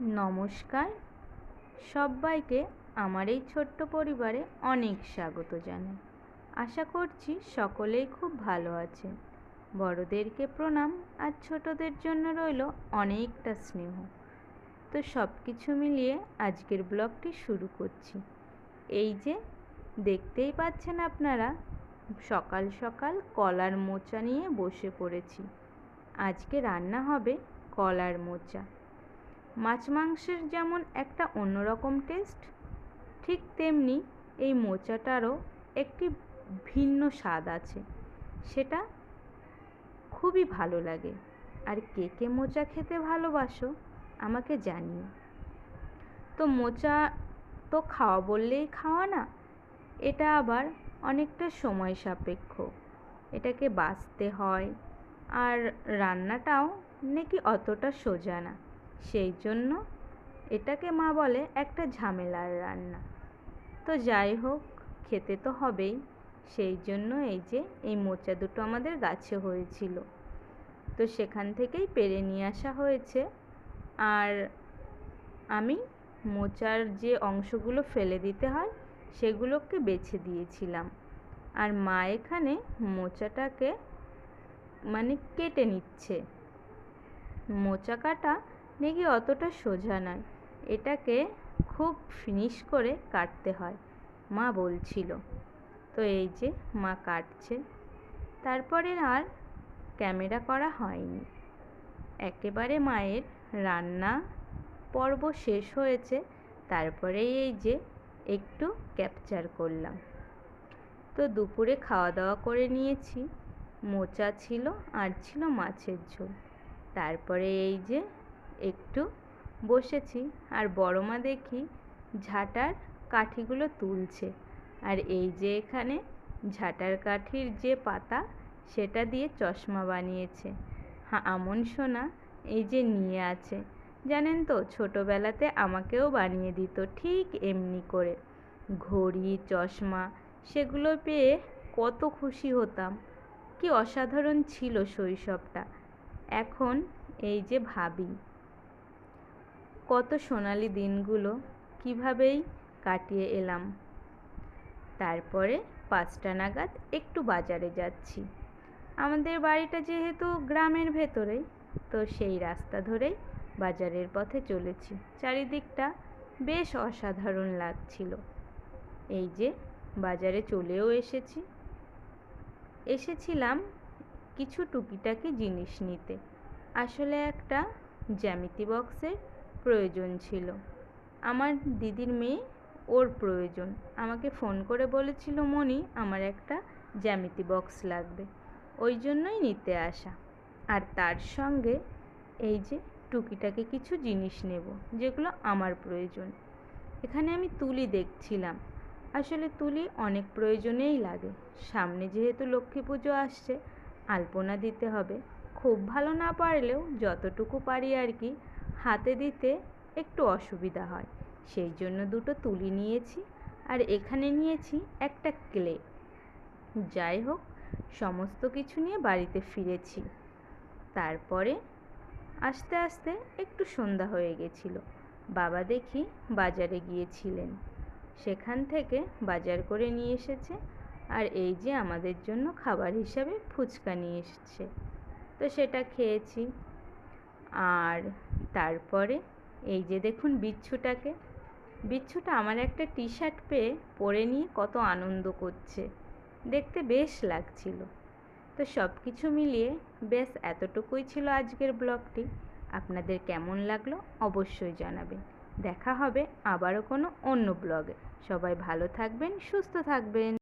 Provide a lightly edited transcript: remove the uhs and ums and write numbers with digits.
নমস্কার সবাইকে আমার এই ছোট্ট পরিবারে অনেক স্বাগত জানাই। আশা করছি সকলেই খুব ভালো আছেন। বড়দেরকে প্রণাম আর ছোটদের জন্য রইল অনেকটা স্নেহ। তো সব কিছু মিলিয়ে আজকের ব্লগটি শুরু করছি। এই যে দেখতেই পাচ্ছেন আপনারা, সকাল সকাল কলার মোচা নিয়ে বসে পড়েছি। আজকে রান্না হবে কলার মোচা। মাছ মাংসের যেমন একটা অন্যরকম টেস্ট, ঠিক তেমনি এই মোচাটারও একটি ভিন্ন স্বাদ আছে, সেটা খুবই ভালো লাগে। আর কে কে মোচা খেতে ভালোবাসো আমাকে জানিও। তো মোচা তো খাওয়া বললেই খাওয়া না, এটা আবার অনেকটা সময় সাপেক্ষ। এটাকে বাছতে হয়, আর রান্নাটাও নাকি অতটা সোজা না। সেই জন্য এটাকে মা বলে একটা ঝামেলার রান্না। তো যাই হোক, খেতে তো হবেই। সেই জন্য এই যে এই মোচা দুটো আমাদের গাছে হয়েছিল, তো সেখান থেকেই পেড়ে নিয়ে আসা হয়েছে। আর আমি মোচার যে অংশগুলো ফেলে দিতে হয় সেগুলোকে বেছে দিয়েছিলাম। আর মা এখানে মোচাটাকে কেটে নিচ্ছে। মোচা কাটা নাকি অতটা সোজা নয়, এটাকে খুব ফিনিশ করে কাটতে হয় মা বলছিল। তো এই যে মা কাটছে, তারপরে আর ক্যামেরা করা হয়নি। একেবারে মায়ের রান্না পর্ব শেষ হয়েছে, তারপরেই এই যে একটু ক্যাপচার করলাম। তো দুপুরে খাওয়া দাওয়া করে নিয়েছি। মোচা ছিল আর ছিল মাছের ঝোল। তারপরে এই যে একটু বসেছি, আর বড় মা দেখি ঝাঁটার কাঠিগুলো তুলছে। আর এই যে এখানে ঝাঁটার কাঠির যে পাতা, সেটা দিয়ে চশমা বানিয়েছে। হ্যাঁ, আমন সোনা এই যে নিয়ে আছে। জানেন তো, ছোটোবেলাতে আমাকেও বানিয়ে দিত ঠিক এমনি করে ঘড়ি, চশমা। সেগুলো পেয়ে কত খুশি হতাম। কি অসাধারণ ছিল শৈশবটা। এখন এই যে ভাবি, কত সোনালি দিনগুলো কিভাবেই কাটিয়ে এলাম। তারপরে 5টা নাগাদ একটু বাজারে যাচ্ছি। আমাদের বাড়িটা যেহেতু গ্রামের ভেতরেই, তো সেই রাস্তা ধরেই বাজারের পথে চলেছি। চারিদিকটা বেশ অসাধারণ লাগছিল। এই যে বাজারে চলেও এসেছিলাম কিছু টুকিটাকি জিনিস নিতে। আসলে একটা জ্যামিতি বক্সের প্রয়োজন ছিল। আমার দিদির মেয়ে, ওর প্রয়োজন। আমাকে ফোন করে বলেছিল, মনি আমার একটা জ্যামিতি বক্স লাগবে, ওই জন্যই নিতে আসা। আর তার সঙ্গে এই যে টুকিটাকি কিছু জিনিস নেব যেগুলো আমার প্রয়োজন। এখানে আমি তুলি দেখছিলাম। আসলে তুলি অনেক প্রয়োজনেই লাগে। সামনে যেহেতু লক্ষ্মী পুজো আসছে, আলপনা দিতে হবে। খুব ভালো না পারলেও যতটুকু পারি আর কি, হাতে দিতে একটু অসুবিধা হয়। সেই জন্য দুটো তুলি নিয়েছি, আর এখানে নিয়েছি একটা ক্লে। যাই হোক, সমস্ত কিছু নিয়ে বাড়িতে ফিরেছি। তারপরে আস্তে আস্তে একটু সন্ধ্যা হয়ে গেছিল। বাবা দেখি বাজারে গিয়েছিলেন, সেখান থেকে বাজার করে নিয়ে এসেছে। আর এই যে আমাদের জন্য খাবার হিসাবে ফুচকা নিয়ে এসেছে, তো সেটা খেয়েছি। আর তারপরে এই যে দেখুন বিচ্ছুটা আমার একটা টি শার্ট পেয়ে পরে নিয়ে কত আনন্দ করছে, দেখতে বেশ লাগছিল। তো সব কিছু মিলিয়ে বেশ এতটুকুই ছিল আজকের ব্লগটি। আপনাদের কেমন লাগলো অবশ্যই জানাবেন। দেখা হবে আবারও কোনো অন্য ব্লগে। সবাই ভালো থাকবেন, সুস্থ থাকবেন।